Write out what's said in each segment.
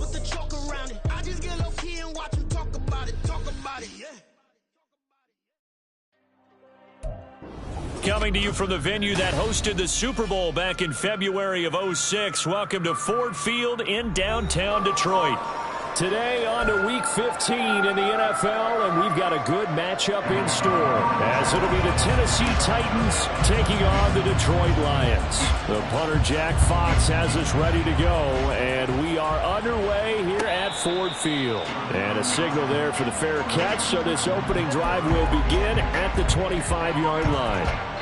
with the choke around it. I just get low key and watch them talk about it, yeah. Coming to you from the venue that hosted the Super Bowl back in February of '06. Welcome to Ford Field in downtown Detroit. Today on to Week 15 in the NFL, and we've got a good matchup in store, as it'll be the Tennessee Titans taking on the Detroit Lions. The punter, Jack Fox, has us ready to go, and we are underway here at Ford Field. And a signal there for the fair catch, so this opening drive will begin at the 25-yard line.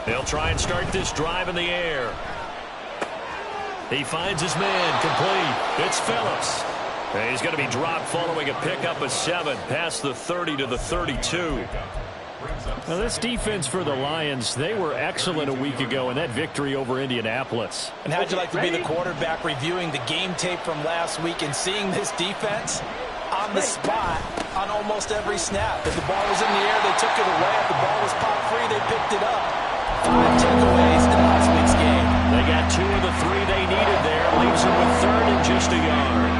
They'll try and start this drive in the air. He finds his man, complete. It's Phillips. And he's going to be dropped following a pickup of 7 past the 30 to the 32. Now this defense for the Lions, they were excellent a week ago in that victory over Indianapolis. And how'd you like to be the quarterback reviewing the game tape from last week and seeing this defense on the spot on almost every snap? If the ball was in the air, they took it away. If the ball was pop free, they picked it up. 5 takeaways in last week's game. They got 2 of the 3 they needed there. Leaves them with 3rd and just a yard.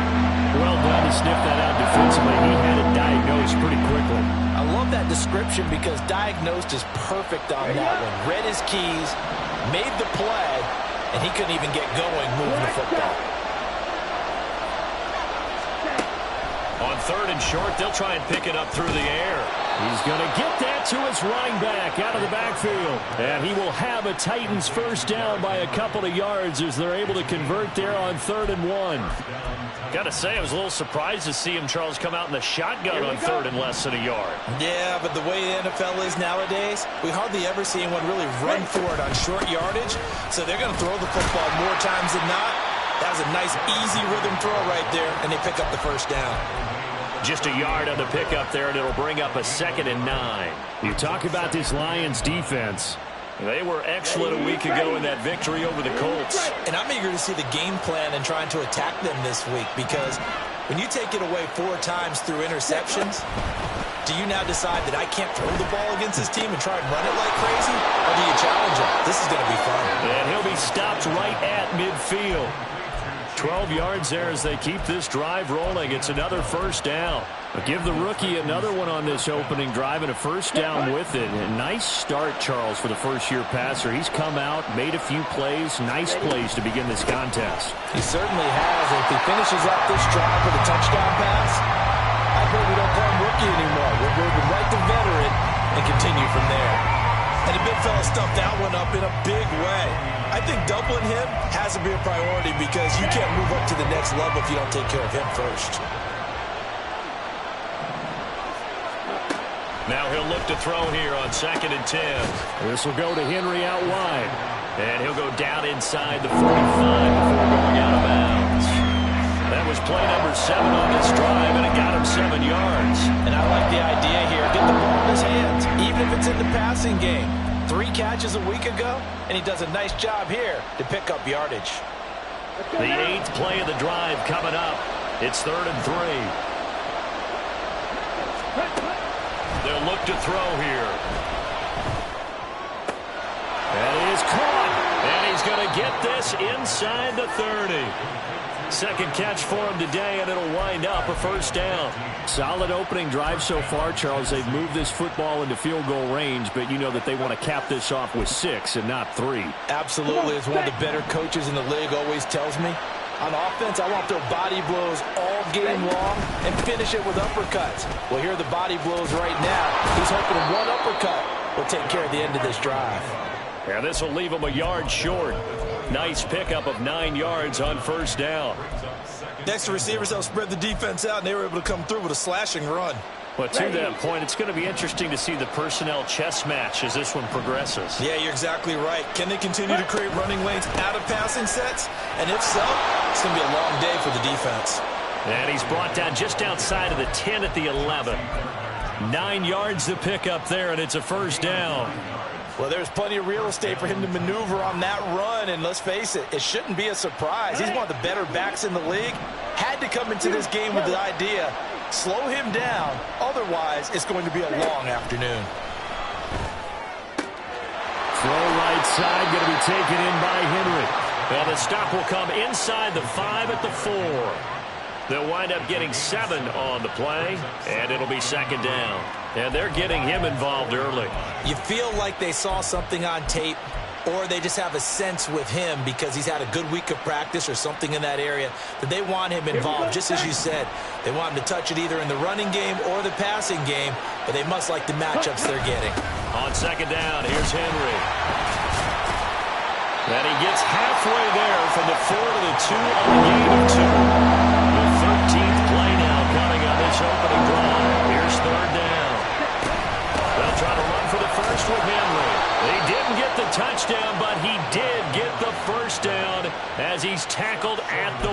Well done to sniff that out defensively. He had it diagnosed pretty quickly. I love that description because diagnosed is perfect on that one. Read his keys, made the play, and he couldn't even get going moving the football. On 3rd and short, they'll try and pick it up through the air. He's going to get that to his running back out of the backfield. And he will have a Titans first down by a couple of yards as they're able to convert there on 3rd and 1. Got to say, I was a little surprised to see him, Charles, come out in the shotgun on 3rd and less than a yard. Yeah, but the way the NFL is nowadays, we hardly ever see anyone really run for it on short yardage. So they're going to throw the football more times than not. That was a nice, easy rhythm throw right there, and they pick up the first down. Just a yard on the pickup there, and it'll bring up a 2nd and 9. You talk about this Lions defense. They were excellent a week ago in that victory over the Colts. And I'm eager to see the game plan and trying to attack them this week, because when you take it away 4 times through interceptions, do you now decide that I can't throw the ball against this team and try and run it like crazy? Or do you challenge him? This is going to be fun. And he'll be stopped right at midfield. 12 yards there as they keep this drive rolling. It's another first down. But give the rookie another one on this opening drive and a first down with it. A nice start, Charles, for the first-year passer. He's come out, made a few plays, nice plays to begin this contest. He certainly has. If he finishes up this drive with a touchdown pass, I hope we don't call him rookie anymore. We're moving right to veteran and continue from there. And the big fella stuffed that one up in a big way. I think doubling him has to be a priority because you can't move up to the next level if you don't take care of him first. Now he'll look to throw here on 2nd and 10. This will go to Henry out wide. And he'll go down inside the 45 before going out of bounds. That was play number 7 on this drive, and it got him 7 yards. And I like the idea here. Get the ball in his hands, even if it's in the passing game. 3 catches a week ago, and he does a nice job here to pick up yardage. The 8th play of the drive coming up. It's 3rd and 3. They'll look to throw here. And he is caught. And he's going to get this inside the 30. Second catch for him today, and it'll wind up a first down. Solid opening drive so far, Charles. They've moved this football into field goal range, but you know that they want to cap this off with 6 and not 3. Absolutely. As one of the better coaches in the league always tells me, on offense, I want their body blows all game long and finish it with uppercuts. Well, here are the body blows right now. He's hoping one uppercut will take care of the end of this drive. Yeah, this will leave him a yard short. Nice pickup of 9 yards on first down. Next to receivers, they'll spread the defense out, and they were able to come through with a slashing run. But to that point, it's going to be interesting to see the personnel chess match as this one progresses. Yeah, you're exactly right. Can they continue to create running lanes out of passing sets? And if so, it's going to be a long day for the defense. And he's brought down just outside of the 10 at the 11. 9 yards to pick up there, and it's a first down. Well, there's plenty of real estate for him to maneuver on that run, and let's face it, it shouldn't be a surprise. He's one of the better backs in the league. Had to come into this game with the idea, slow him down, otherwise it's going to be a long afternoon. Throw right side, going to be taken in by Henry. And the stop will come inside the 5 at the 4. They'll wind up getting 7 on the play, and it'll be second down. And they're getting him involved early. You feel like they saw something on tape, or they just have a sense with him because he's had a good week of practice or something in that area that they want him involved, just as you said. They want him to touch it either in the running game or the passing game, but they must like the matchups they're getting. On second down, here's Henry. And he gets halfway there from the 4 to the 2 on the gain of 2. The 13th play now coming on this opening drive. Here's third down. They'll try to run for the first with Henry. They didn't get the touchdown, but he did get the first down as he's tackled at the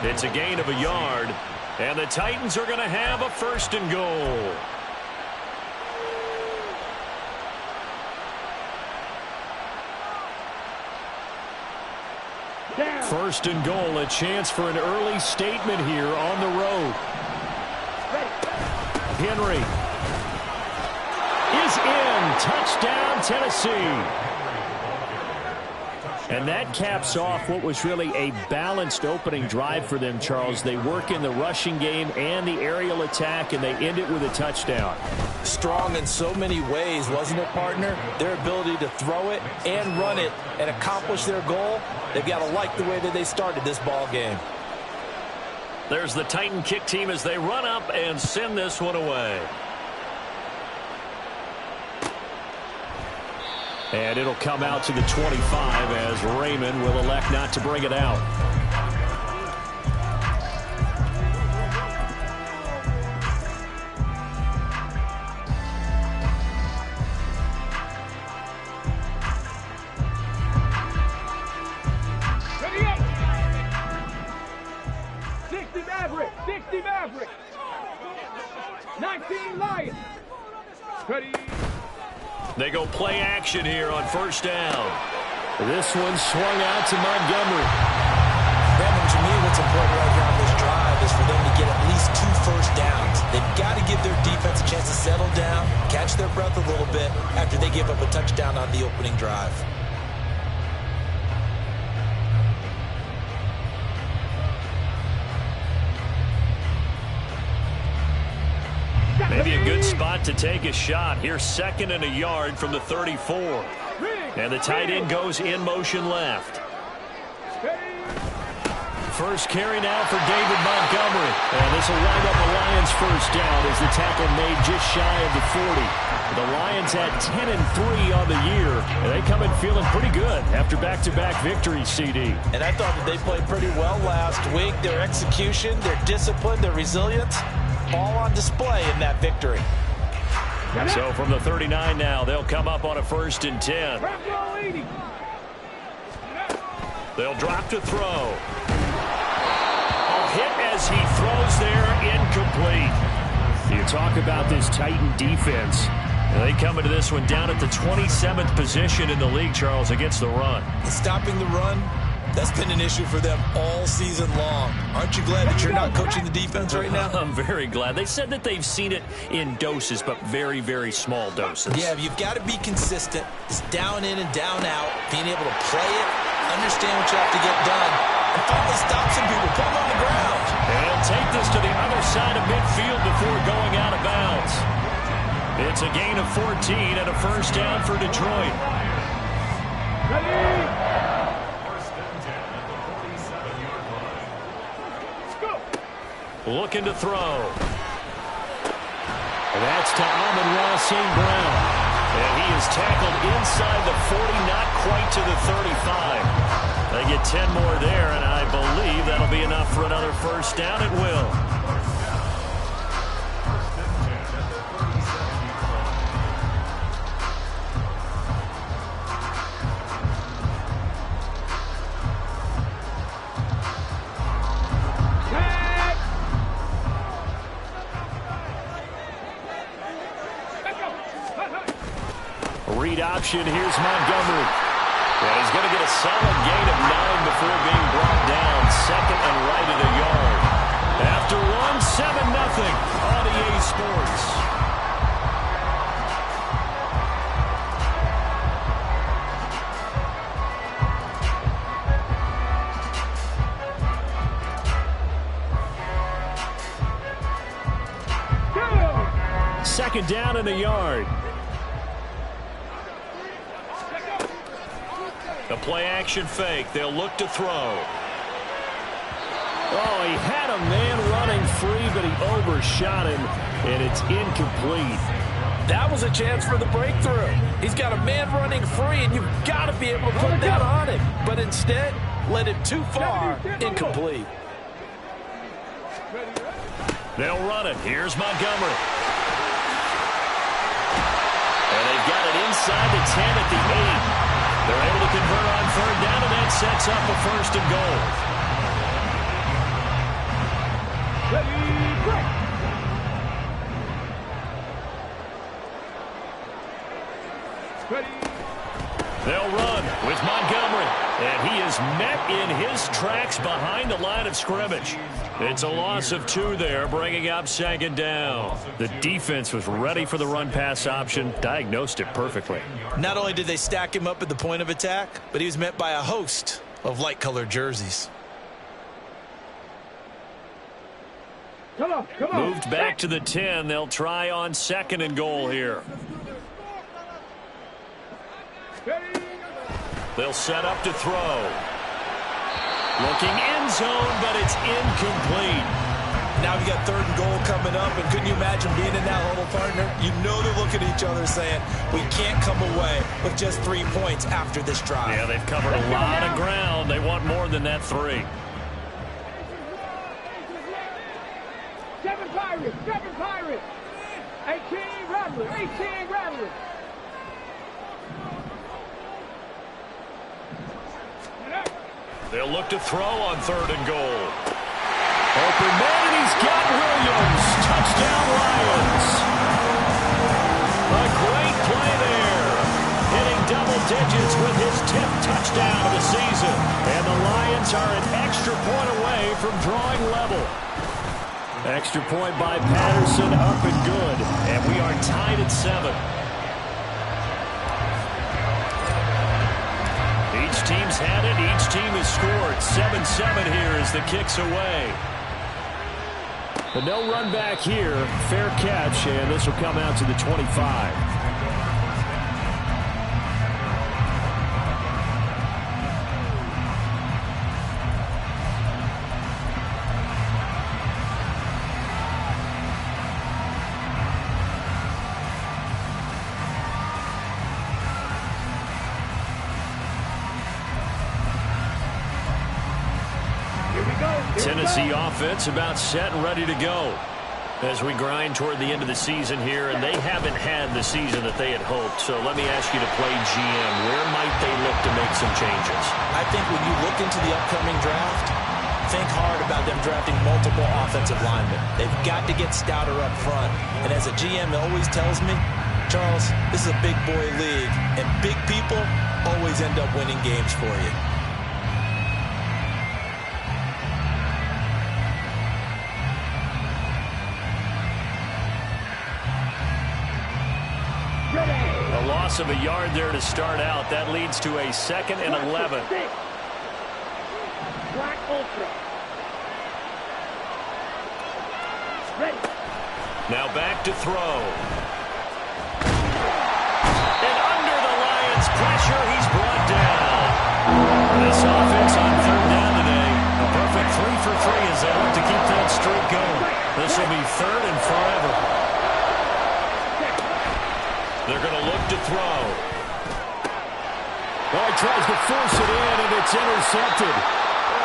1. It's a gain of a yard, and the Titans are going to have a first and goal. First and goal, a chance for an early statement here on the road. Henry is in. Touchdown, Tennessee. And that caps off what was really a balanced opening drive for them, Charles. They work in the rushing game and the aerial attack, and they end it with a touchdown. Strong in so many ways, wasn't it, partner? Their ability to throw it and run it and accomplish their goal, they've got to like the way that they started this ball game. There's the Titan kick team as they run up and send this one away. And it'll come out to the 25 as Raymond will elect not to bring it out. Ready up! 60 Maverick! 60 Maverick! 19 Lions! Ready! They go play action here on first down. This one swung out to Montgomery. Brandon, to me, what's important right here on this drive is for them to get at least 2 first downs. They've got to give their defense a chance to settle down, catch their breath a little bit after they give up a touchdown on the opening drive. Maybe a good spot to take a shot. Here's second and a yard from the 34. And the tight end goes in motion left. First carry now for David Montgomery. And this will wind up a Lions first down as the tackle made just shy of the 40. The Lions had 10-3 on the year. And they come in feeling pretty good after back-to-back victories, CD. And I thought that they played pretty well last week. Their execution, their discipline, their resilience, all on display in that victory. So from the 39 now, they'll come up on a first and 10. They'll drop to throw. A hit as he throws there, incomplete. You talk about this Titan defense. They come into this one down at the 27th position in the league, Charles, against the run. Stopping the run, that's been an issue for them all season long. Aren't you glad that you're not coaching the defense right now? I'm very glad. They said that they've seen it in doses, but very, very small doses. Yeah, you've got to be consistent. It's down in and down out, being able to play it, understand what you have to get done, and finally stop some people, put them on the ground. And he'll take this to the other side of midfield before going out of bounds. It's a gain of 14 and a first down for Detroit. Ready! Looking to throw. That's to Amon-Ra St. Brown. And he is tackled inside the 40, not quite to the 35. They get 10 more there, and I believe that'll be enough for another first down. It will. option. Here's Montgomery. And he's going to get a solid gain of 9 before being brought down. Second and right at a yard. After one, 7-0 on EA Sports. Second down in the yard. The play action fake. They'll look to throw. Oh, he had a man running free, but he overshot him, and it's incomplete. That was a chance for the breakthrough. He's got a man running free, and you've got to be able to put that on him. But instead, led him too far, incomplete. They'll run it. Here's Montgomery. And they've got it inside the 10 at the 8. They're able to convert on third down, and that sets up a first and goal. They'll run with Montgomery, and he is met in his tracks behind the line of scrimmage. It's a loss of 2 there, bringing up second down. The defense was ready for the run-pass option, diagnosed it perfectly. Not only did they stack him up at the point of attack, but he was met by a host of light-colored jerseys. Come on. Moved back to the 10. They'll try on second and goal here. They'll set up to throw. Looking end zone, but it's incomplete. Now you got third and goal coming up, and couldn't you imagine being in that huddle, partner? You know they're looking at each other saying, we can't come away with just 3 points after this drive. Yeah, they've covered a lot of ground. They want more than that 3. 7 Pirates. 18 Rattlers. They'll look to throw on third and goal. Open man, and he's got Williams. Touchdown, Lions. A great play there. Hitting double digits with his 10th touchdown of the season. And the Lions are an extra point away from drawing level. Extra point by Patterson, up and good. And we are tied at 7. Each team's had it. Each team has scored. 7-7 here as the kick's away. But no run back here. Fair catch, and this will come out to the 25. Tennessee offense about set and ready to go as we grind toward the end of the season here, and they haven't had the season that they had hoped. So let me ask you to play GM. Where might they look to make some changes? I think when you look into the upcoming draft, think hard about them drafting multiple offensive linemen. They've got to get stouter up front. And as a GM always tells me, Charles, this is a big boy league, and big people always end up winning games for you. A loss of a yard there to start out. That leads to a 2nd and 11. Black Ultra. Ready. Now back to throw. And under the Lions' pressure, he's brought down. This offense on third down today, a perfect 3 for 3 as they look to keep that streak going. This will be 3rd and forever. They're going to look to throw. Well, he tries to force it in, and it's intercepted.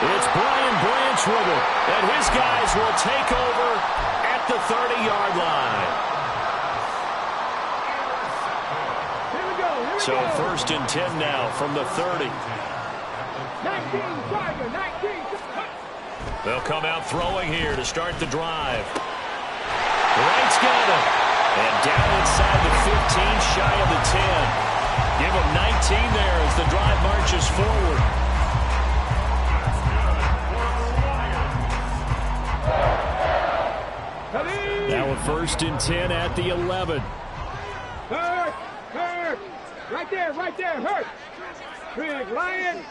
It's Brian Branch with it, and his guys will take over at the 30-yard line. Here we go. So 1st and 10 now from the 30. 19, Tiger, 19. They'll come out throwing here to start the drive. Wright's got it. And down inside the 15, shy of the 10. Give him 19 there as the drive marches forward. Now a 1st and 10 at the 11. Hurt! Hurt! Right there, hurt! Big Lion!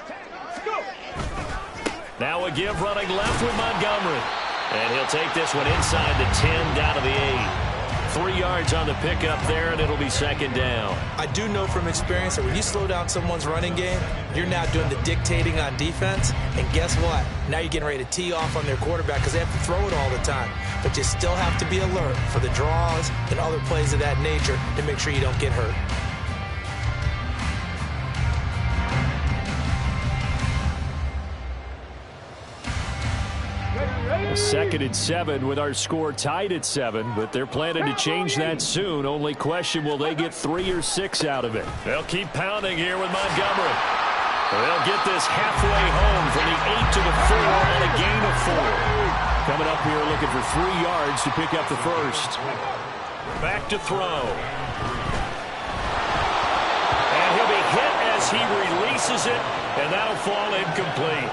Go! Now a give running left with Montgomery. And he'll take this one inside the 10 down to the 8. 3 yards on the pickup there, and it'll be 2nd down. I do know from experience that when you slow down someone's running game, you're now doing the dictating on defense. And guess what? Now you're getting ready to tee off on their quarterback because they have to throw it all the time. But you still have to be alert for the draws and other plays of that nature to make sure you don't get hurt. Second and 7 with our score tied at 7, but they're planning to change that soon. Only question, will they get 3 or 6 out of it? They'll keep pounding here with Montgomery. They'll get this halfway home from the 8 to the 4 on a gain of 4. Coming up here looking for 3 yards to pick up the first. Back to throw. And he'll be hit as he releases it, and that'll fall incomplete.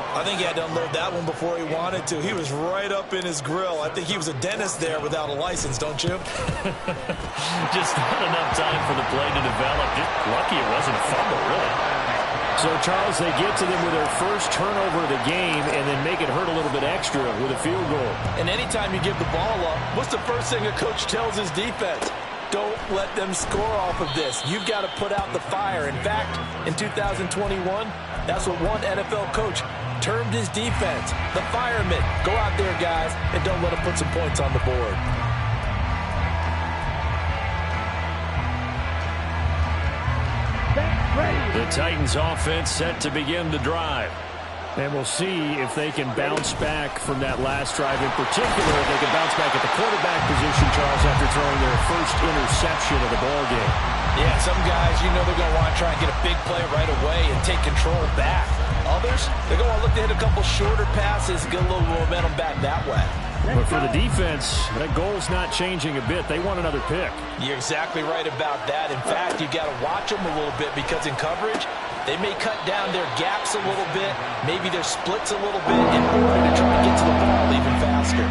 I think he had to unload that one before he wanted to. He was right up in his grill. I think he was a dentist there without a license, don't you? Just not enough time for the play to develop. Just lucky it wasn't a fumble, really. So, Charles, they get to them with their first turnover of the game and then make it hurt a little bit extra with a field goal. And anytime you give the ball up, what's the first thing a coach tells his defense? Don't let them score off of this. You've got to put out the fire. In fact, in 2021, that's what one NFL coach termed his defense, the firemen. Go out there, guys, and don't let them put some points on the board. The Titans offense set to begin the drive. And we'll see if they can bounce back from that last drive in particular, if they can bounce back at the quarterback position, Charles, after throwing their first interception of the ball game. Yeah, some guys, you know they're going to want to try and get a big play right away and take control back. Others, they're going to look to hit a couple shorter passes, get a little momentum back that way. But for the defense, that goal's not changing a bit. They want another pick. You're exactly right about that. In fact, you've got to watch them a little bit because in coverage, they may cut down their gaps a little bit, maybe their splits a little bit in order to try to get to the ball even faster.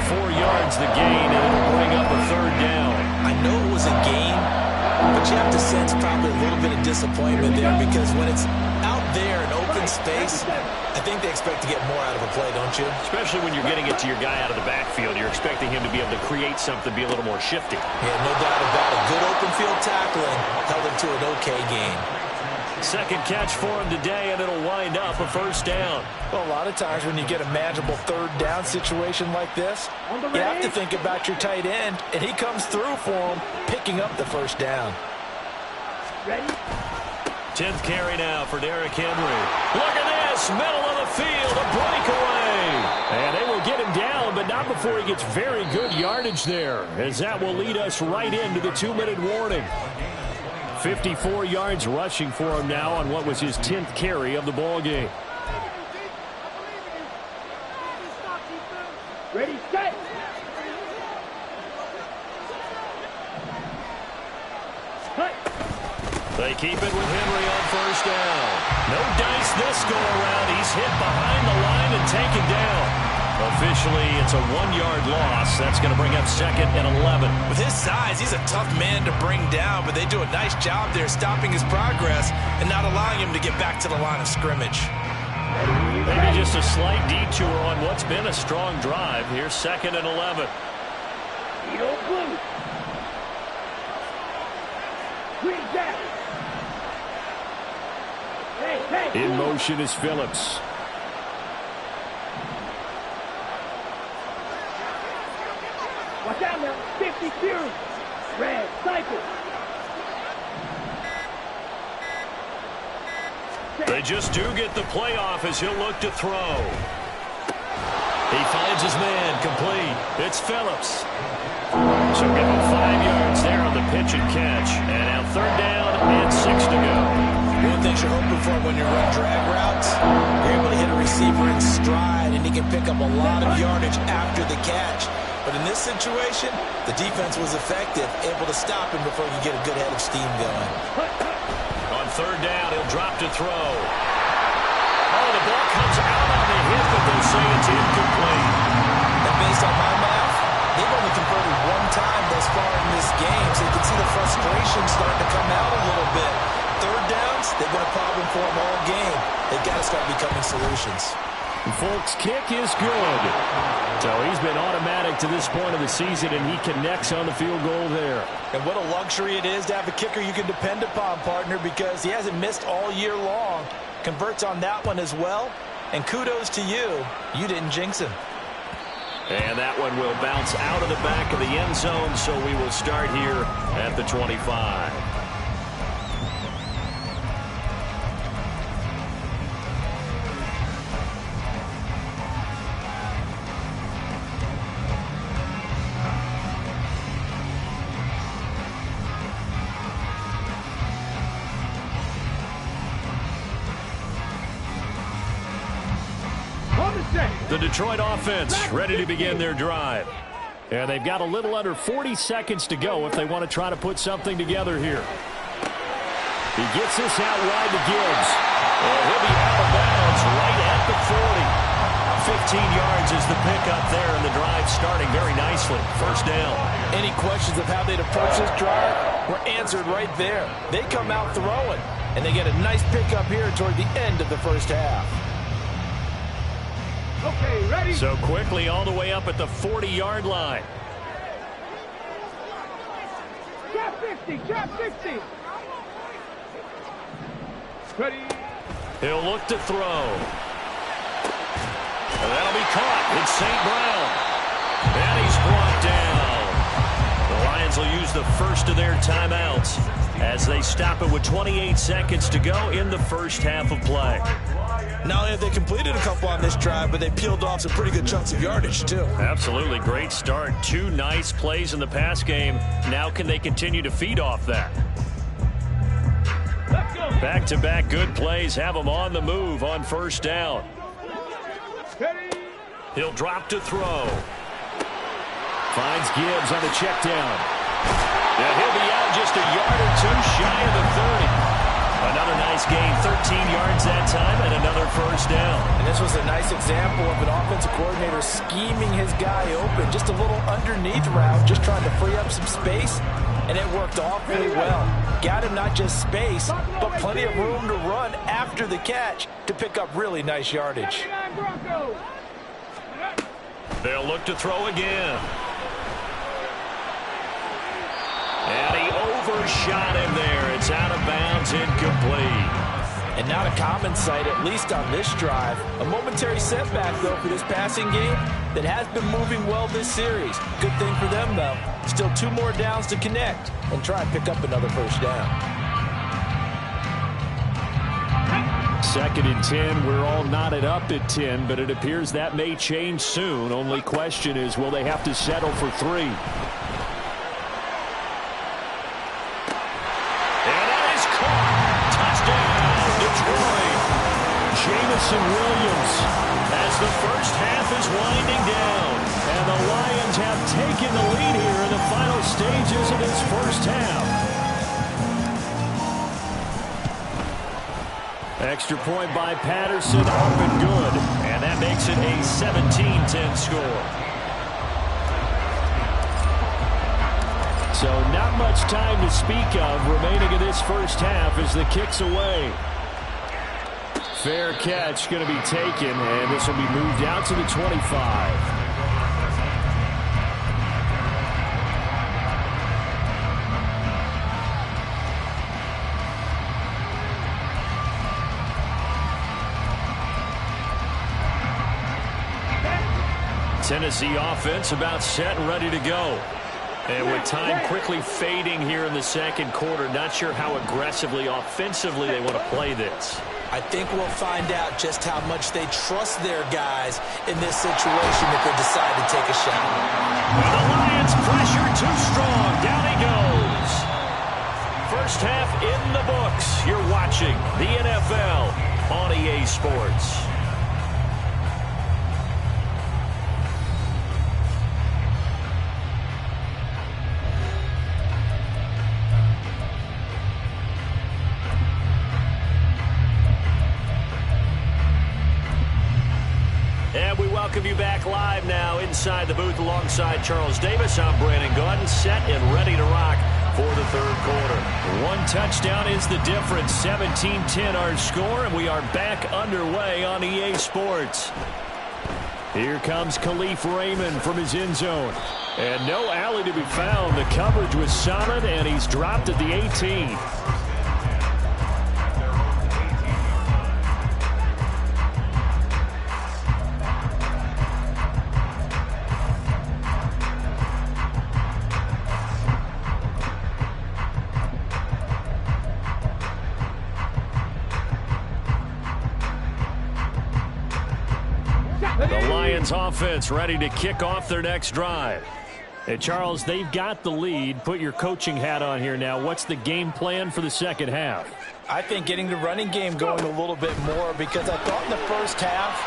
4 yards the gain, and it'll bring up a 3rd down. I know it was a gain, but you have to sense probably a little bit of disappointment there because when it's out there in open space, I think they expect to get more out of a play, don't you? Especially when you're getting it to your guy out of the backfield. You're expecting him to be able to create something, be a little more shifty. Yeah, no doubt about it. Good open field tackling held him to an okay gain. Second catch for him today, and it'll wind up a 1st down. Well, a lot of times when you get a manageable 3rd down situation like this, you have to think about your tight end, and he comes through for him, picking up the 1st down. Ready? 10th carry now for Derrick Henry. Look at this, middle of the field, a breakaway. And they will get him down, but not before he gets very good yardage there, as that will lead us right into the 2-minute warning. 54 yards rushing for him now on what was his 10th carry of the ball game. Ready, set! They keep it with Henry on 1st down. No dice this go-around. He's hit behind the line and taken down. Officially, it's a 1-yard loss. That's going to bring up 2nd and 11. With his size, he's a tough man to bring down, but they do a nice job there stopping his progress and not allowing him to get back to the line of scrimmage. Maybe just a slight detour on what's been a strong drive. Here's 2nd and 11. Blue. Green jack. Hey. In motion is Phillips. Watch out now. 52. Red cycle. They just do get the playoff as he'll look to throw. He finds his man complete. It's Phillips. So give him 5 yards there on the pitch and catch. And now 3rd down and 6 to go. One thing you're hoping for when you run drag routes, you're able to hit a receiver in stride, and he can pick up a lot of yardage after the catch. But in this situation, the defense was effective, able to stop him before he could get a good head of steam going. On third down, he'll drop to throw. Oh, the ball comes out on the hit, but they'll say it's incomplete. And based on my math, they've only converted one time thus far in this game, so you can see the frustration starting to come out a little bit. Third downs, they've been a problem for them all game. They've got to start becoming solutions. Folks, kick is good. So he's been automatic to this point of the season, and he connects on the field goal there. And what a luxury it is to have a kicker you can depend upon, partner, because he hasn't missed all year long. Converts on that one as well. And kudos to you. You didn't jinx him. And that one will bounce out of the back of the end zone, so we will start here at the 25. The Detroit offense ready to begin their drive. And they've got a little under 40 seconds to go if they want to try to put something together here. He gets this out wide to Gibbs. And he'll be out of bounds right at the 40. 15 yards is the pickup there, and the drive starting very nicely. First down. Any questions of how they'd approach this drive were answered right there. They come out throwing, and they get a nice pickup here toward the end of the first half. Okay, ready? So quickly all the way up at the 40-yard line. Trap 50, trap 50. Ready? He'll look to throw. And that'll be caught. It's St. Brown. And he's brought down. The Lions will use the first of their timeouts as they stop it with 28 seconds to go in the first half of play. Not only have they completed a couple on this drive, but they peeled off some pretty good chunks of yardage, too. Absolutely. Great start. 2 nice plays in the pass game. Now can they continue to feed off that? Back-to-back good plays have them on the move on first down. He'll drop to throw. Finds Gibbs on the check down. And he'll be out just a yard or two shy of the 30. Another nice gain, 13 yards that time, and another first down. And this was a nice example of an offensive coordinator scheming his guy open. Just a little underneath route, just trying to free up some space, and it worked awfully well. Got him not just space, but plenty of room to run after the catch to pick up really nice yardage. They'll look to throw again. And he overshot him there. It's out of bounds, incomplete. And not a common sight, at least on this drive. A momentary setback, though, for this passing game that has been moving well this series. Good thing for them, though. Still 2 more downs to connect and try and pick up another first down. 2nd and 10. We're all knotted up at 10, but it appears that may change soon. Only question is, will they have to settle for 3? Williams as the first half is winding down, and the Lions have taken the lead here in the final stages of this first half. Extra point by Patterson, up and good, and that makes it a 17-10 score. So not much time to speak of remaining in this first half as the kick's away. Fair catch going to be taken, and this will be moved out to the 25. Tennessee offense about set and ready to go. And with time quickly fading here in the second quarter, not sure how aggressively, offensively they want to play this. I think we'll find out just how much they trust their guys in this situation if they decide to take a shot. And the Lions pressure too strong. Down he goes. First half in the books. You're watching the NFL on EA Sports. welcome you back live now inside the booth alongside Charles Davis. I'm Brandon Gaudin, set and ready to rock for the third quarter. One touchdown is the difference. 17-10 our score, and we are back underway on EA Sports. Here comes Khalif Raymond from his end zone. And no alley to be found. The coverage was solid, and he's dropped at the 18. The Lions offense ready to kick off their next drive. And Charles, they've got the lead. Put your coaching hat on here now. What's the game plan for the second half? I think getting the running game going a little bit more, because I thought in the first half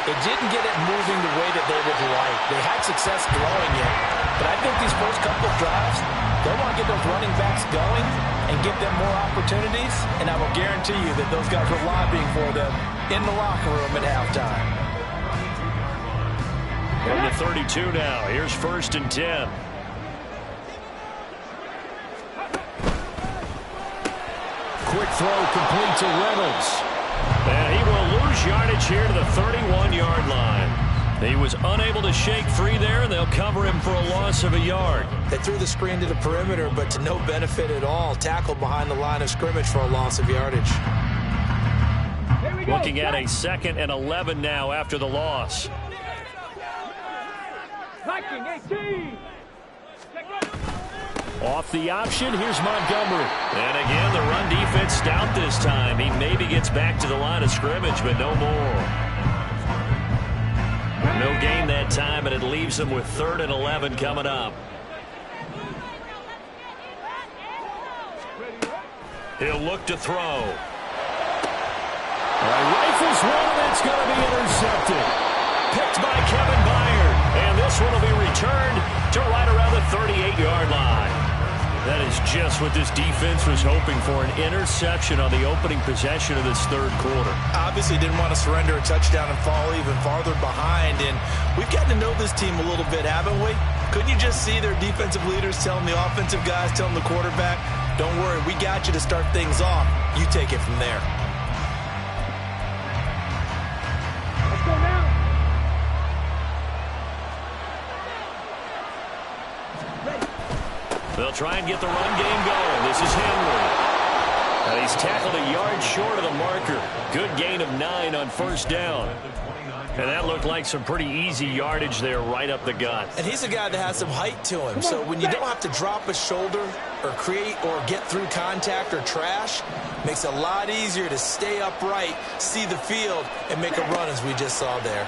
it didn't get it moving the way that they would like. They had success throwing it, but I think these first couple of drives, they want to get those running backs going and give them more opportunities, and I will guarantee you that those guys were lobbying for them in the locker room at halftime. On the 32 now. Here's 1st and 10. Quick throw complete to Reynolds. And he will lose yardage here to the 31-yard line. He was unable to shake free there, and they'll cover him for a loss of a yard. They threw the screen to the perimeter, but to no benefit at all. Tackled behind the line of scrimmage for a loss of yardage. Looking at a 2nd and 11 now after the loss. Viking 18. Off the option, here's Montgomery. And again, the run defense stout this time. He maybe gets back to the line of scrimmage, but no more. No gain that time, and it leaves them with 3rd and 11 coming up. He'll look to throw. Rifles one, and it's going to be intercepted. Picked by Kevin Byard. And this one will be returned to right around the 38-yard line. That is just what this defense was hoping for, an interception on the opening possession of this third quarter. Obviously didn't want to surrender a touchdown and fall even farther behind, and we've gotten to know this team a little bit, haven't we? Couldn't you just see their defensive leaders telling the offensive guys, telling the quarterback, don't worry, we got you to start things off. You take it from there. Let's go now. They'll try and get the run game going. This is Henry. And he's tackled a yard short of the marker. Good gain of 9 on 1st down. And that looked like some pretty easy yardage there right up the gut. And he's a guy that has some height to him. So when you don't have to drop a shoulder or create or get through contact or trash, makes it a lot easier to stay upright, see the field, and make a run as we just saw there.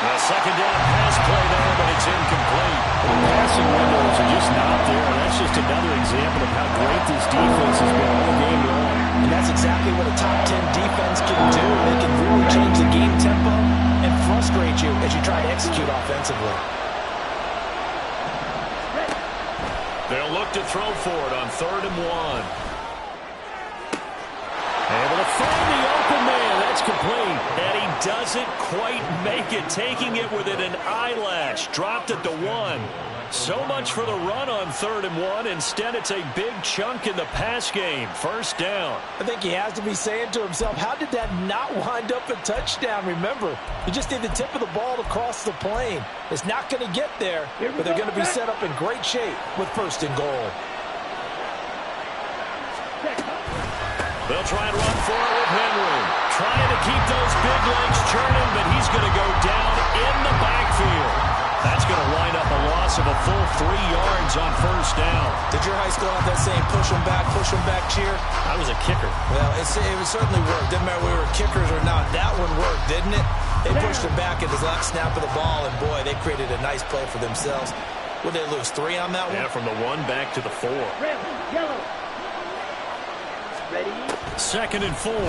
A 2nd down pass play there, but it's incomplete. The passing windows are just not there. That's just another example of how great this defense has been all game long. And that's exactly what a top 10 defense can do. They can really change the game tempo and frustrate you as you try to execute offensively. They'll look to throw for it on 3rd and 1. Able to find the open man. That's complete. And he doesn't quite make it. Taking it within an eyelash. Dropped at the 1. So much for the run on 3rd and 1. Instead, it's a big chunk in the pass game. 1st down. I think he has to be saying to himself, how did that not wind up a touchdown? Remember, you just need the tip of the ball to cross the plane. It's not going to get there, but they're going to be set up in great shape with 1st and goal. They'll try and run for it with Henry. Trying to keep those big legs churning, but he's going to go down in the backfield. That's going to wind up a loss of a full 3 yards on 1st down. Did your high school have that same push them back cheer? I was a kicker. Well, it certainly worked. Didn't matter whether we were kickers or not. That one worked, didn't it? They pushed him back at his last snap of the ball, and boy, they created a nice play for themselves. Would they lose 3 on that one? Yeah, from the 1 back to the 4. Red, yellow. Ready? 2nd and 4. And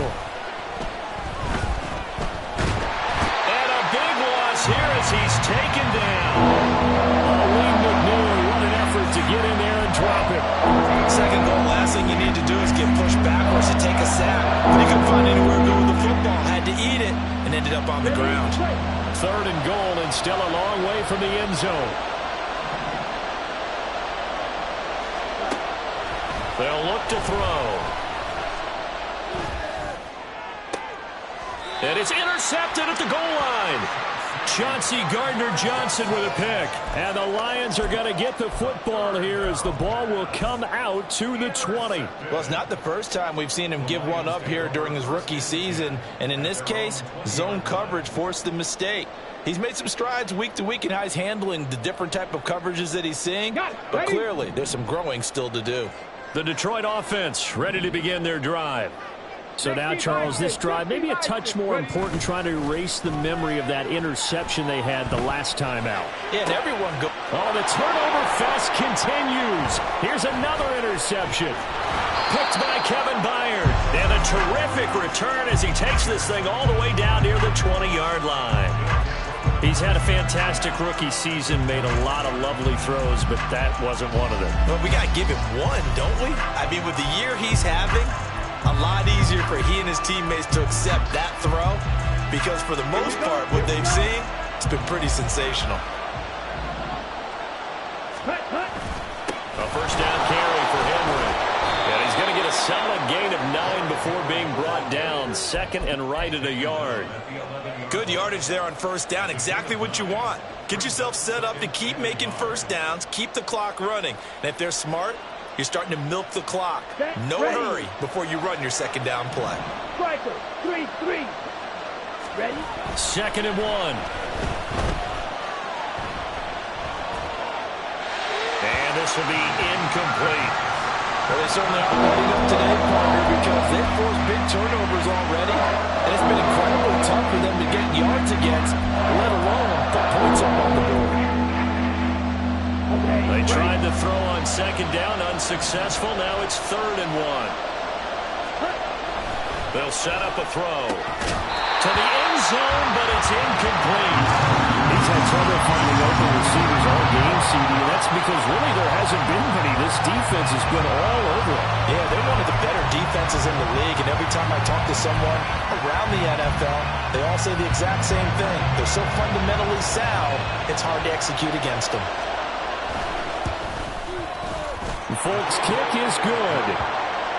a big loss here as he's taken down. Lee McNeil, what an effort to get in there and drop it. 2nd goal, last thing you need to do is get pushed backwards to take a sack. But he couldn't find anywhere to go with the football. Had to eat on the ground. 3rd and goal, and still a long way from the end zone. They'll look to throw. And it's intercepted at the goal line. Chauncey Gardner-Johnson with a pick. And the Lions are going to get the football here as the ball will come out to the 20. Well, it's not the first time we've seen him give one up here during his rookie season. And in this case, zone coverage forced the mistake. He's made some strides week to week in how he's handling the different type of coverages that he's seeing. But clearly, there's some growing still to do. The Detroit offense ready to begin their drive. So now, Charles, this drive maybe a touch more important, trying to erase the memory of that interception they had the last time out. Yeah, and everyone go. Oh, the turnover fest continues. Here's another interception. Picked by Kevin Byard. And a terrific return as he takes this thing all the way down near the 20-yard line. He's had a fantastic rookie season, made a lot of lovely throws, but that wasn't one of them. Well, we got to give him one, don't we? I mean, with the year he's having, a lot easier for he and his teammates to accept that throw, because for the most part, what they've seen, it's been pretty sensational. A first down carry for Henry. And he's going to get a solid gain of 9 before being brought down. 2nd and right at a yard. Good yardage there on first down. Exactly what you want. Get yourself set up to keep making first downs, keep the clock running. And if they're smart, you're starting to milk the clock. No hurry before you run your second down play. Striker, 3-3. Ready? 2nd and 1. And this will be incomplete. Well, they certainly aren't letting up today, partner, because they've forced big turnovers already. And it's been incredibly tough for them to get yards against, let alone put points up on the board. They tried to throw on 2nd down, unsuccessful. Now it's 3rd and 1. They'll set up a throw to the end zone, but it's incomplete. He's had trouble finding open receivers all game, CD, and that's because really there hasn't been many. This defense has been all over him. Yeah, they're one of the better defenses in the league, and every time I talk to someone around the NFL, they all say the exact same thing. They're so fundamentally sound, it's hard to execute against them. Folks, kick is good.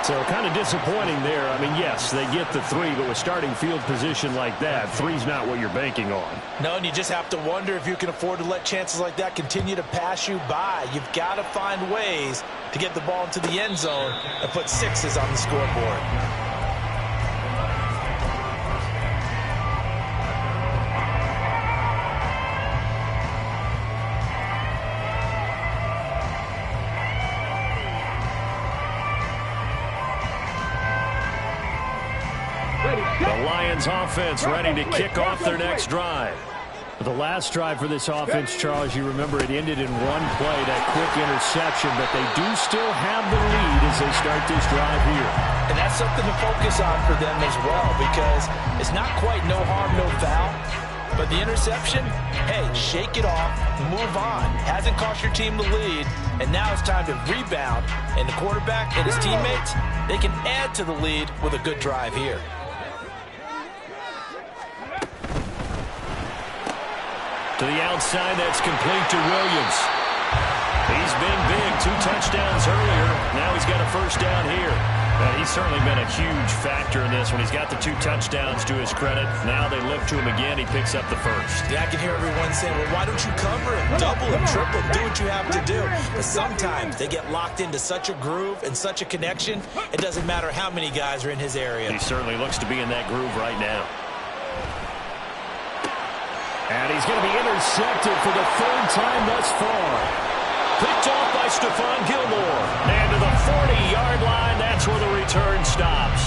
So kind of disappointing there. I mean, yes, they get the 3, but with starting field position like that, 3's not what you're banking on. No, and you just have to wonder if you can afford to let chances like that continue to pass you by. You've got to find ways to get the ball into the end zone and put 6s on the scoreboard. The Lions offense ready to kick off their next drive. The last drive for this offense, Charles, you remember it ended in one play, that quick interception, but they do still have the lead as they start this drive here. And that's something to focus on for them as well, because it's not quite no harm, no foul. But the interception, hey, shake it off, move on. Hasn't cost your team the lead, and now it's time to rebound. And the quarterback and his teammates, they can add to the lead with a good drive here. To the outside, that's complete to Williams. He's been big, 2 touchdowns earlier. Now he's got a first down here. He's certainly been a huge factor in this when he's got the 2 touchdowns to his credit. Now they look to him again. He picks up the first. Yeah, I can hear everyone saying, well, why don't you cover him, double him, triple him, do what you have to do. But sometimes they get locked into such a groove and such a connection, it doesn't matter how many guys are in his area. He certainly looks to be in that groove right now. And he's going to be intercepted for the 3rd time thus far. Picked off by Stephon Gilmore. And to the 40-yard line, that's where the return stops.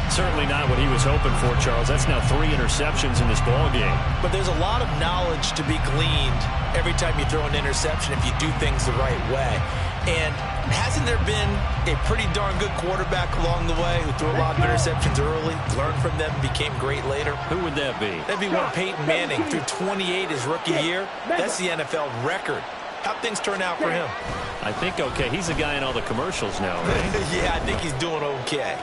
Certainly not what he was hoping for, Charles. That's now 3 interceptions in this ball game. But there's a lot of knowledge to be gleaned every time you throw an interception if you do things the right way. And hasn't there been a pretty darn good quarterback along the way who threw a lot of interceptions early, learned from them, became great later? Who would that be? That'd be one Peyton Manning, threw 28 his rookie year. That's the NFL record. How'd things turn out for him? I think okay. He's the guy in all the commercials now, right? Yeah, I think he's doing okay.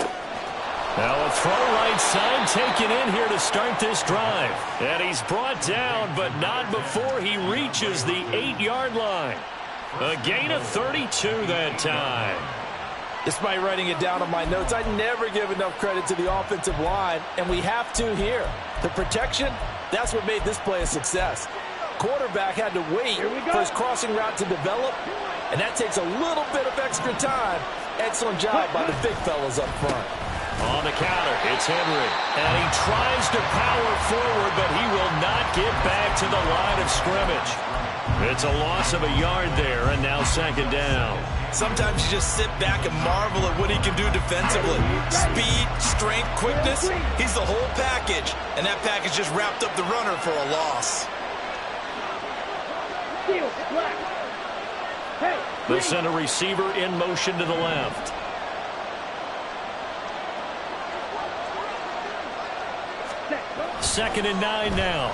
Now a throw right side taken in here to start this drive. And he's brought down, but not before he reaches the 8-yard line. A gain of 32 that time. Despite writing it down on my notes, I never give enough credit to the offensive line, and we have to here. The protection, that's what made this play a success. Quarterback had to wait for his crossing route to develop, and that takes a little bit of extra time. Excellent job by the big fellas up front. On the counter, it's Henry. And he tries to power forward, but he will not get back to the line of scrimmage. It's a loss of a yard there, and now second down. Sometimes you just sit back and marvel at what he can do defensively. Speed, strength, quickness, he's the whole package. And that package just wrapped up the runner for a loss. They send a receiver in motion to the left. Second and 9 now.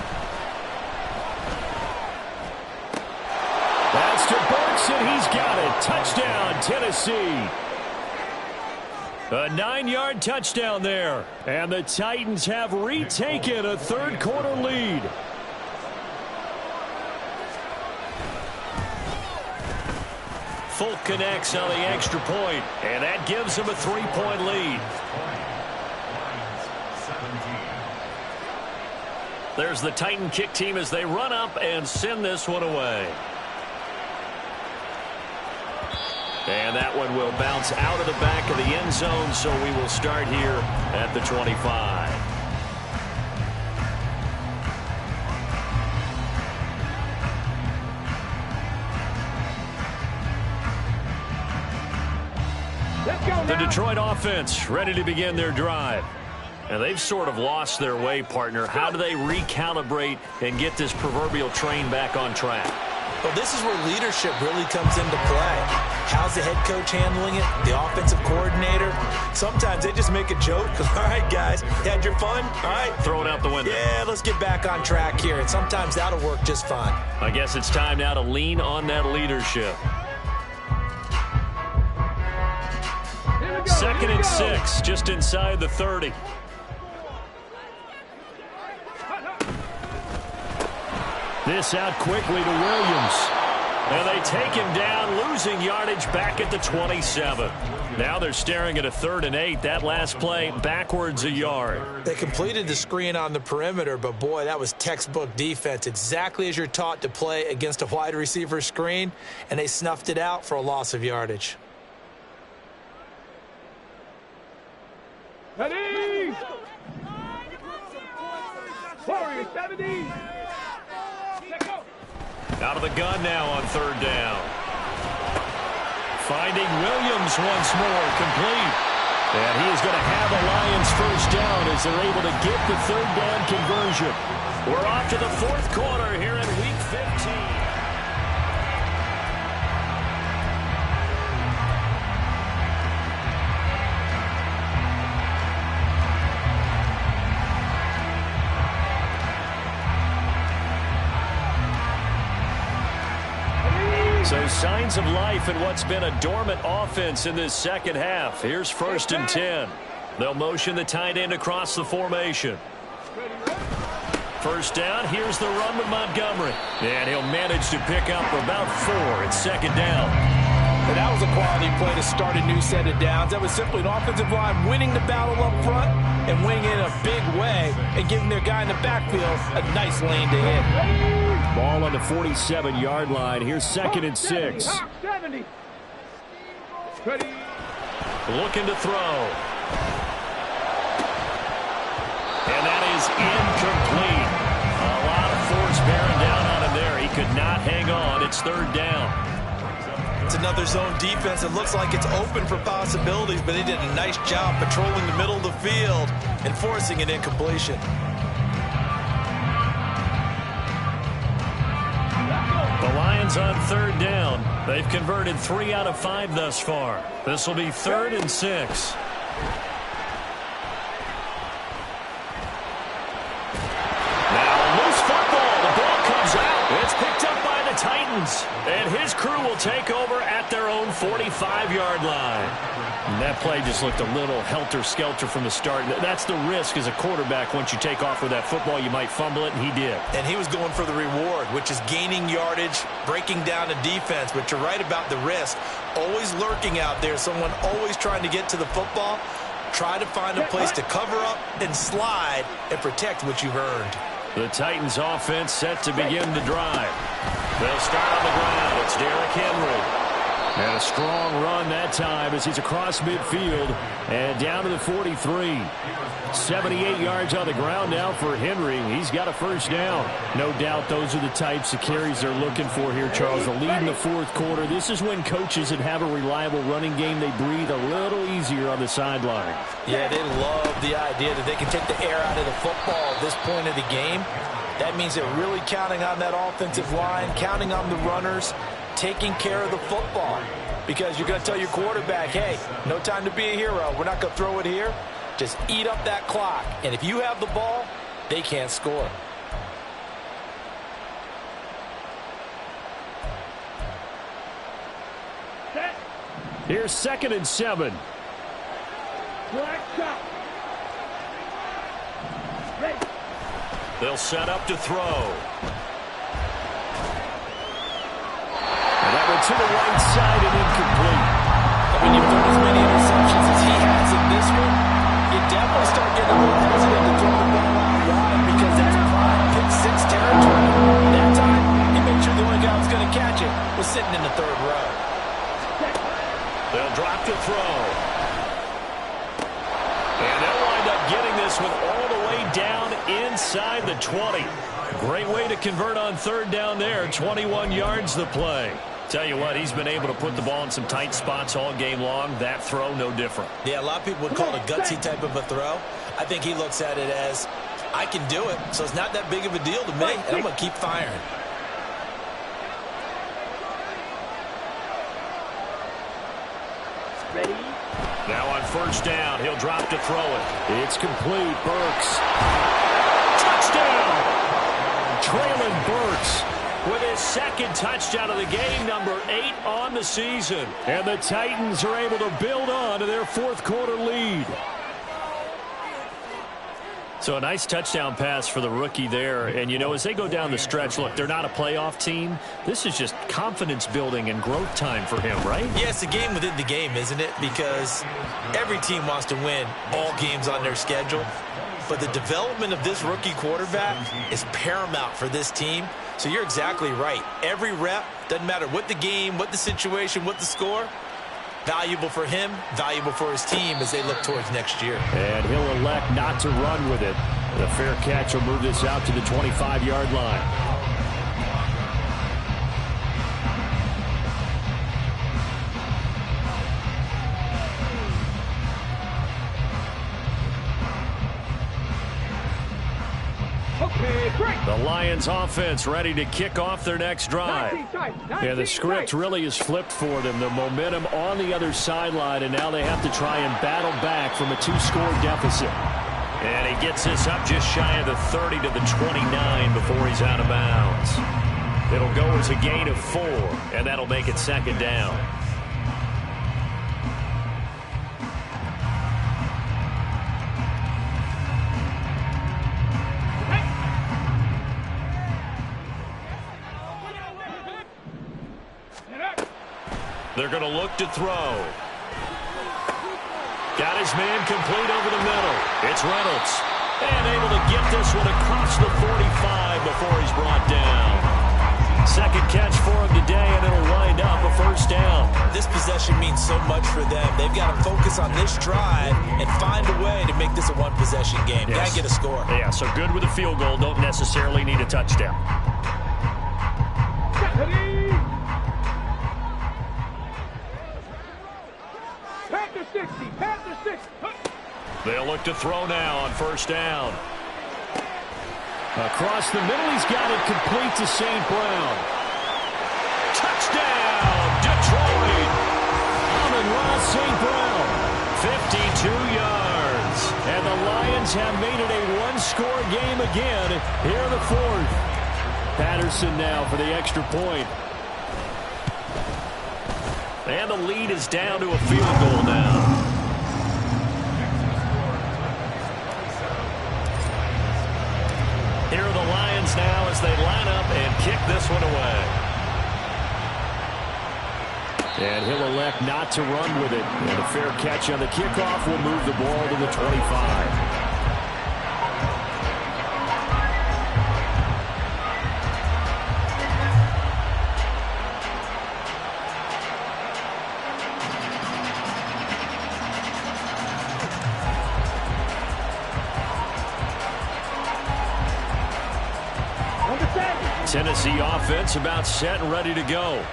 That's to Burks, and he's got it. Touchdown, Tennessee. A 9-yard touchdown there. And the Titans have retaken a third-quarter lead. Folk connects on the extra point, and that gives him a 3-point lead. There's the Titan kick team as they run up and send this one away. And that one will bounce out of the back of the end zone, so we will start here at the 25. The Detroit offense ready to begin their drive. And they've sort of lost their way, partner. How do they recalibrate and get this proverbial train back on track? Well, this is where leadership really comes into play. How's the head coach handling it? The offensive coordinator? Sometimes they just make a joke. All right, guys, you had your fun? All right. Throw it out the window. Yeah, let's get back on track here. And sometimes that'll work just fine. I guess it's time now to lean on that leadership. Second and 6, just inside the 30. This out quickly to Williams. And they take him down, losing yardage back at the 27. Now they're staring at a 3rd and 8. That last play backwards a yard. They completed the screen on the perimeter, but boy, that was textbook defense. Exactly as you're taught to play against a wide receiver screen, and they snuffed it out for a loss of yardage. Ready! Warriors 70! Out of the gun now on 3rd down. Finding Williams once more, complete. And he is going to have a Lions first down as they're able to get the 3rd down conversion. We're off to the 4th quarter here in Week 15. So signs of life in what's been a dormant offense in this second half. Here's 1st and 10. They'll motion the tight end across the formation. First down, here's the run with Montgomery. And he'll manage to pick up about 4. It's 2nd down. And that was a quality play to start a new set of downs. That was simply an offensive line winning the battle up front and winning in a big way and giving their guy in the backfield a nice lane to hit. Ball on the 47-yard line. Here's 2nd and 6. 70. Ready. Looking to throw. And that is incomplete. A lot of force bearing down on him there. He could not hang on. It's 3rd down. It's another zone defense. It looks like it's open for possibilities, but they did a nice job patrolling the middle of the field and forcing an incompletion. The Lions on 3rd down. They've converted 3 out of 5 thus far. This will be 3rd and 6. Now loose football. The ball comes out. It's picked up by the Titans. And his crew will take over at their own 45-yard line. And that play just looked a little helter-skelter from the start. That's the risk as a quarterback. Once you take off with that football, you might fumble it, and he did. And he was going for the reward, which is gaining yardage, breaking down a defense. But you're right about the risk. Always lurking out there, someone always trying to get to the football. Try to find a place to cover up and slide and protect what you've earned. The Titans offense set to begin to drive. They'll start on the ground. It's Derrick Henry. And a strong run that time as he's across midfield and down to the 43. 78 yards on the ground now for Henry. He's got a first down. No doubt those are the types of carries they're looking for here, Charles. The lead in the fourth quarter. This is when coaches that have a reliable running game, they breathe a little easier on the sideline. Yeah, they love the idea that they can take the air out of the football at this point of the game. That means they're really counting on that offensive line, counting on the runners, taking care of the football. Because you're going to tell your quarterback, hey, no time to be a hero. We're not going to throw it here. Just eat up that clock. And if you have the ball, they can't score. Here's 2nd and 7. They'll set up to throw. And that went to the right side and incomplete. When you've thrown as many interceptions as he has in this one, you definitely start getting a little hesitant to throw the ball out wide because that's prime pick 6 territory. That time, he made sure the only guy who was going to catch it was sitting in the 3rd row. They'll drop to throw. And they'll wind up getting this one all the way down inside the 20. Great way to convert on 3rd down there. 21 yards the play. Tell you what, he's been able to put the ball in some tight spots all game long. That throw, no different. Yeah, a lot of people would call it a gutsy type of a throw. I think he looks at it as, I can do it, so it's not that big of a deal to me, and I'm going to keep firing. Ready? Now on 1st down, he'll drop to throw it. It's complete. Burks. Touchdown! Traylon Burks with his 2nd touchdown of the game, number 8 on the season. And the Titans are able to build on to their 4th quarter lead. So a nice touchdown pass for the rookie there. And, you know, as they go down the stretch, look, they're not a playoff team. This is just confidence building and growth time for him, right? Yeah, it's a game within the game, isn't it? Because every team wants to win all games on their schedule. But the development of this rookie quarterback is paramount for this team. So you're exactly right. Every rep, doesn't matter what the game, what the situation, what the score, valuable for him, valuable for his team as they look towards next year. And he'll elect not to run with it. The fair catch will move this out to the 25-yard line. The Lions offense ready to kick off their next drive. Yeah, the script really is flipped for them. The momentum on the other sideline, and now they have to try and battle back from a 2-score deficit. And he gets this up just shy of the 30 to the 29 before he's out of bounds. It'll go as a gain of 4, and that'll make it 2nd down. They're going to look to throw. Got his man complete over the middle. It's Reynolds. And able to get this one across the 45 before he's brought down. 2nd catch for him today, and it'll wind up a 1st down. This possession means so much for them. They've got to focus on this drive and find a way to make this a one-possession game. Yes. Got to get a score. Yeah, so good with a field goal. Don't necessarily need a touchdown. They'll look to throw now on 1st down. Across the middle, he's got it complete to St. Brown. Touchdown, Detroit! Amon-Ra St. Brown, 52 yards. And the Lions have made it a 1-score game again here in the 4th. Patterson now for the extra point. And the lead is down to a field goal now. as they line up and kick this one away. And he'll elect not to run with it. And a fair catch on the kickoff will move the ball to the 25. Tennessee offense about set and ready to go.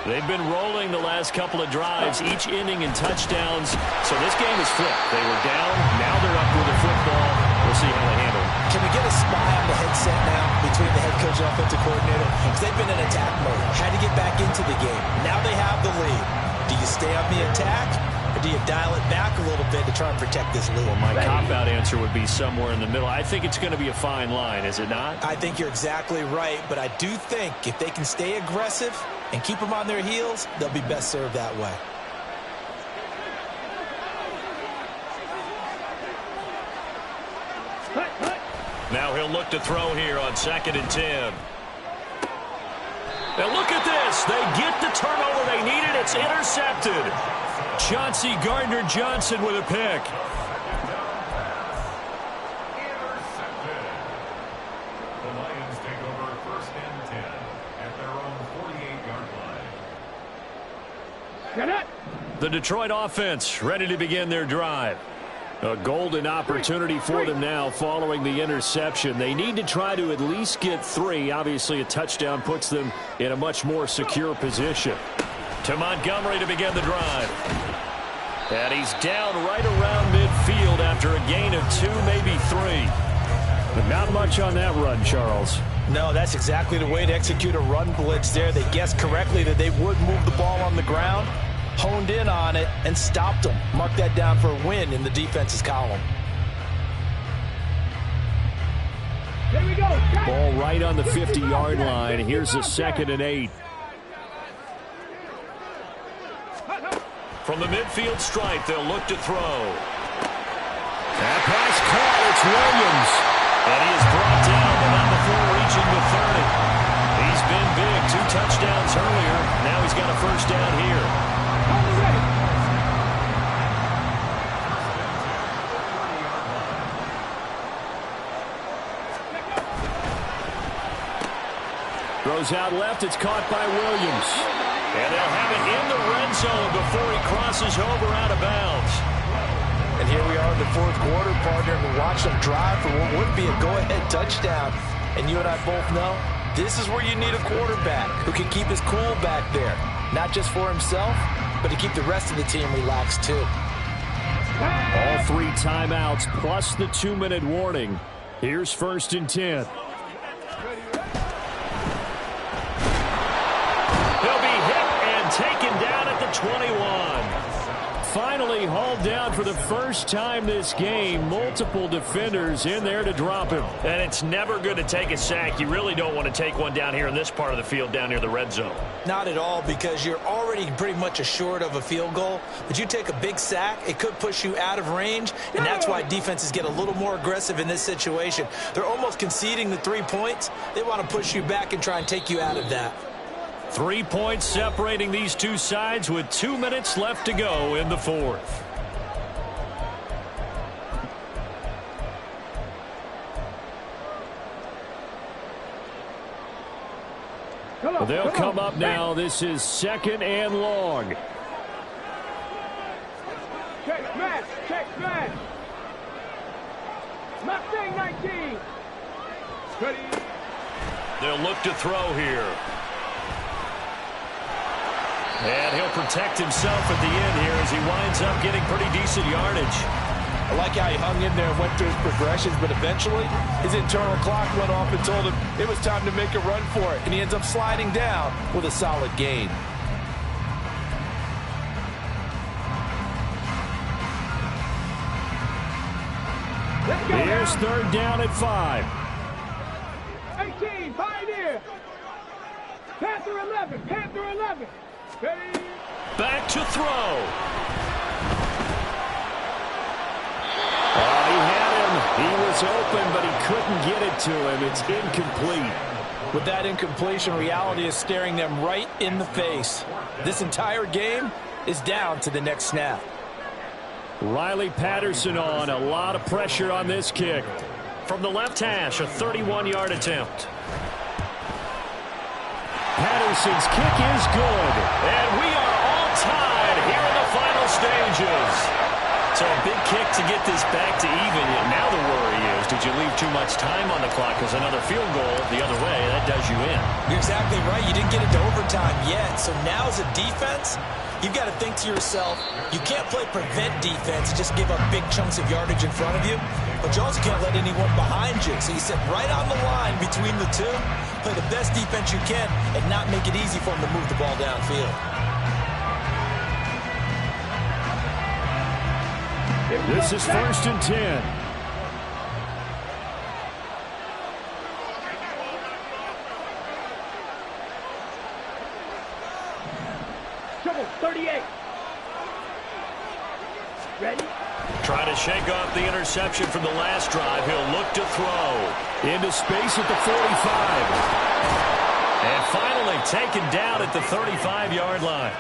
They've been rolling the last couple of drives, each ending in touchdowns. So this game is flipped. They were down. Now they're up with the football. We'll see how they handle it. Can we get a spy on the headset now between the head coach and offensive coordinator? Because they've been in attack mode. Had to get back into the game. Now they have the lead. Do you stay on the attack? Or do you dial it back a little bit to try and protect this lead? Well, my cop-out answer would be somewhere in the middle. I think it's going to be a fine line, is it not? I think you're exactly right, but I do think if they can stay aggressive and keep them on their heels, they'll be best served that way. Now he'll look to throw here on 2nd and 10. Now look at this. They get the turnover they needed. It's intercepted. Chauncey Gardner-Johnson with a pick. The Lions take over 1st and 10 at their own 48-yard line. The Detroit offense ready to begin their drive. A golden opportunity for them now following the interception. They need to try to at least get 3. Obviously, a touchdown puts them in a much more secure position. To Montgomery to begin the drive. And he's down right around midfield after a gain of 2, maybe 3. But not much on that run, Charles. No, that's exactly the way to execute a run blitz there. They guessed correctly that they would move the ball on the ground, honed in on it, and stopped them. Mark that down for a win in the defense's column. Here we go. Ball right on the 50-yard line. Here's a 2nd and 8. From the midfield stripe, they'll look to throw. That pass caught. It's Williams. And he is brought down, but not before reaching the 30. He's been big. 2 touchdowns earlier. Now he's got a 1st down here. Throws out left. It's caught by Williams. And they'll have it in the red zone before he crosses over out of bounds. And here we are in the 4th quarter, partner. We watch them drive for what would be a go-ahead touchdown. And you and I both know this is where you need a quarterback who can keep his cool back there. Not just for himself, but to keep the rest of the team relaxed too. All 3 timeouts plus the 2-minute warning. Here's 1st and 10. Taken down at the 21. Finally hauled down for the first time this game. Multiple defenders in there to drop him. And it's never good to take a sack. You really don't want to take one down here in this part of the field, down near the red zone. Not at all, because you're already pretty much assured of a field goal. But you take a big sack, it could push you out of range, and that's why defenses get a little more aggressive in this situation. They're almost conceding the 3 points. They want to push you back and try and take you out of that. 3 points separating these two sides with 2 minutes left to go in the 4th. They'll come up now. This is 2nd and long. Check smash. Check smash. Mustang 19. Ready. They'll look to throw here. And he'll protect himself at the end here as he winds up getting pretty decent yardage. I like how he hung in there and went through his progressions, but eventually his internal clock went off and told him it was time to make a run for it, and he ends up sliding down with a solid gain. Here's 3rd down at 5. 18, Pioneer. Panther 11, Panther 11. Ready. Back to throw. He had him. He was open, but he couldn't get it to him. It's incomplete. With that incompletion, reality is staring them right in the face. This entire game is down to the next snap. Riley Patterson on. A lot of pressure on this kick. From the left hash, a 31-yard attempt. Patterson's kick is good. And we are all tied here in the final stages. So a big kick to get this back to even. Now the worry is, did you leave too much time on the clock? Because another field goal the other way, that does you in. You're exactly right. You didn't get it to overtime yet. So now as a defense, you've got to think to yourself, you can't play prevent defense and just give up big chunks of yardage in front of you. But you also can't let anyone behind you. So you sit right on the line between the two, play the best defense you can, and not make it easy for them to move the ball downfield. This is 1st and 10. Trouble, 38. Ready? Trying to shake off the interception from the last drive. He'll look to throw. Into space at the 45. And finally taken down at the 35-yard line.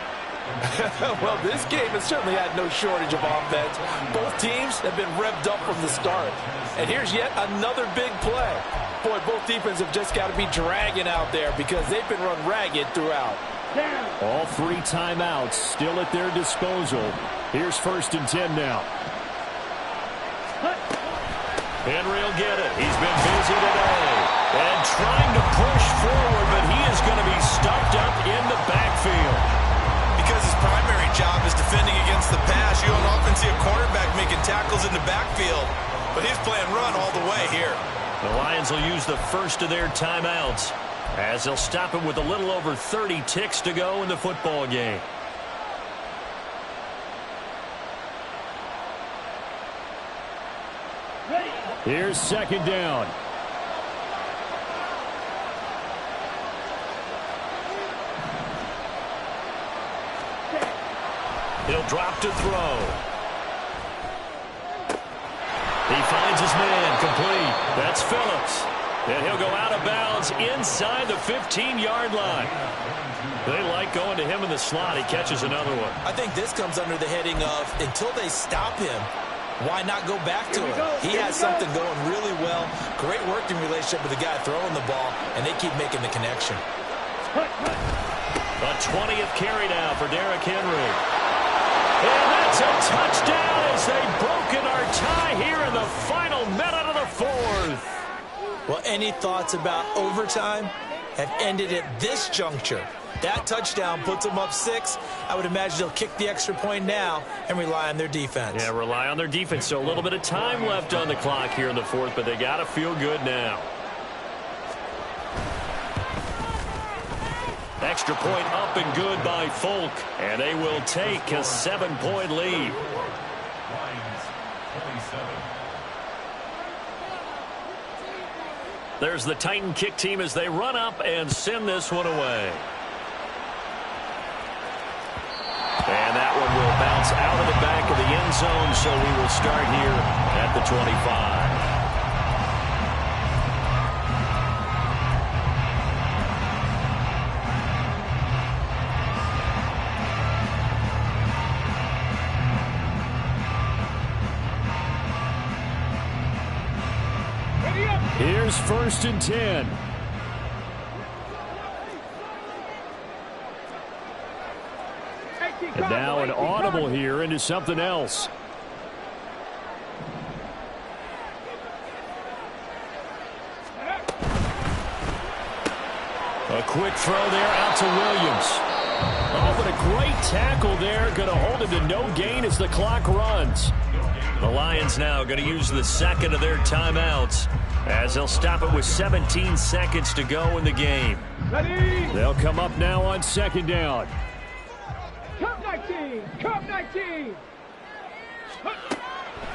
Well, this game has certainly had no shortage of offense. Both teams have been revved up from the start. And here's yet another big play. Boy, both defenses have just got to be dragging out there because they've been run ragged throughout. All 3 timeouts still at their disposal. Here's 1st and 10 now. Henry will get it. He's been busy today. And trying to push forward, but he is going to be stuffed up in the backfield. Because his primary job is defending against the pass, you don't often see a quarterback making tackles in the backfield. But he's playing run all the way here. The Lions will use the first of their timeouts as they'll stop him with a little over 30 ticks to go in the football game. Here's 2nd down. He'll drop to throw. He finds his man complete. That's Phillips. And he'll go out of bounds inside the 15-yard line. They like going to him in the slot. He catches another one. I think this comes under the heading of until they stop him, why not go back to him? He has something going really well. Great working relationship with the guy throwing the ball, and they keep making the connection. A 20th carry now for Derrick Henry. And that's a touchdown as they've broken our tie here in the final minute of the 4th. Well, any thoughts about overtime have ended at this juncture. That touchdown puts them up 6. I would imagine they'll kick the extra point now and rely on their defense. Yeah, rely on their defense. So a little bit of time left on the clock here in the 4th, but they got to feel good now. Extra point up and good by Folk, and they will take a 7-point lead. Lions, 27. There's the Titan kick team as they run up and send this one away. And that one will bounce out of the back of the end zone, so we will start here at the 25. Here's 1st and 10. And now an audible here into something else. A quick throw there out to Williams. Oh, but a great tackle there. Going to hold him to no gain as the clock runs. The Lions now going to use the second of their timeouts as they'll stop it with 17 seconds to go in the game. Ready? They'll come up now on 2nd down. Cup 19! Cup 19!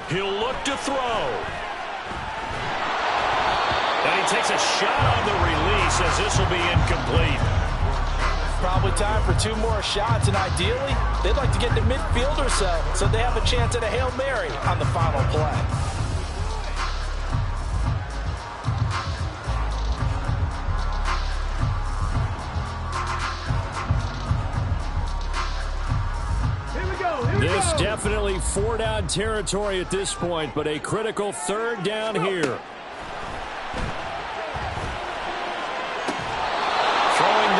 He'll look to throw. And he takes a shot on the release as this will be incomplete. Probably time for 2 more shots, and ideally, they'd like to get to midfield or so they have a chance at a Hail Mary on the final play. Definitely four-down territory at this point, but a critical third down here. Throwing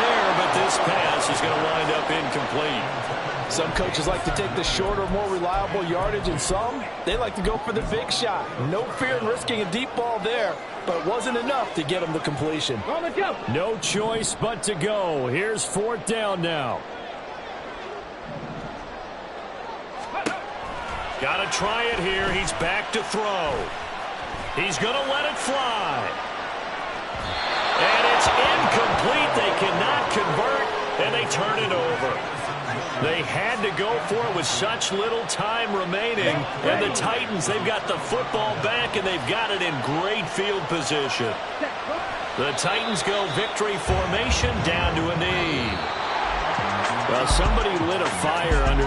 there, but this pass is going to wind up incomplete. Some coaches like to take the shorter, more reliable yardage, and some, they like to go for the big shot. No fear in risking a deep ball there, but it wasn't enough to get him the completion. No choice but to go. Here's fourth down now. Got to try it here. He's back to throw. He's going to let it fly. And it's incomplete. They cannot convert, and they turn it over. They had to go for it with such little time remaining. And the Titans, they've got the football back, and they've got it in great field position. The Titans go victory formation down to a knee. Well, somebody lit a fire under that.